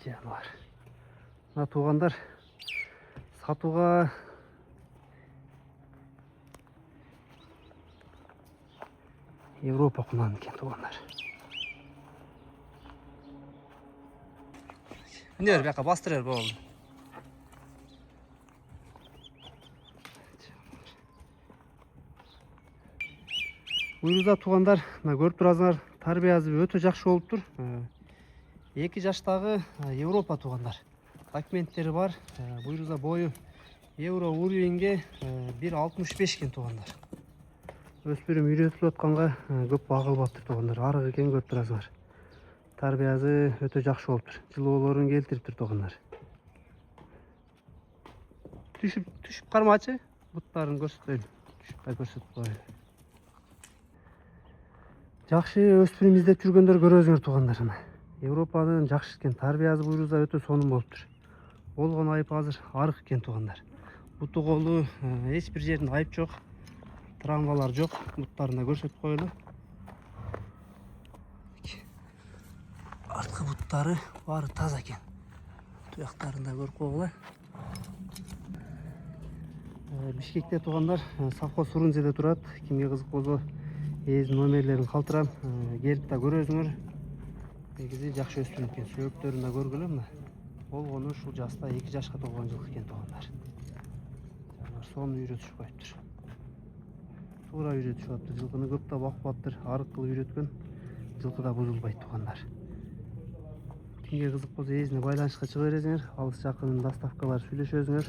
жануар. Мына туғандар сатуға Европа құнан екен туғандар. Міне бер жаққа бастырар болды. Уйруза туғандар, көріп тұрасыңдар, тарбиясы өте жақсы болып тұр. 2 жаштағы Европа туғандар. Документтері бар. Уйруза бойы евро уровеньге 1.65 кен туғандар. Өспірім үйретіліп отқанға көп бағылып тұр туғандар. Арғы екен көріп тұрасыңдар. Тарбиясы өте жақсы болып тұр. Жылуыларын келтіріп тұр туғандар. Түшіп қармачы, бұттарын көрсетейін. Түшіп көрсетіп қойын. Жақшы өспірім іздеп жүргендер көресіңдер туғандар. Европаның жақсы екен, тарбиясы буйруза өте соным болып тұр. Болған айып азыр арық екен туғандар. Бұты қолы ешбір жердің айып жоқ, травмалар жоқ. Бұттарында көрсетіп қойылы. Артқы бұттары бары таза екен. Тұяқтарында көріп қойылы. Бишкекте туғандар совхоз Сурунзеде тұрады. Кімге қызық болса ез номерлерін қалтырам, келіп та көресіңдер. Негізі жақсы өспірім екен. Сүйектерін де көргілі мына. Болғаны шул жаста 2 жашқа толған жылқы екен туғандар. Соны үйретішіп қойып тұр. Тура үйретішіп қойып тұр. Жылқыны көп та бақып тұр. Арық қылып үйреткен жылқы да бұзылбайды туғандар. Кімге қызық болса езіне байланышқа шыға бересіңдер. Алыс жақын доставкалар сөйлесесіңдер.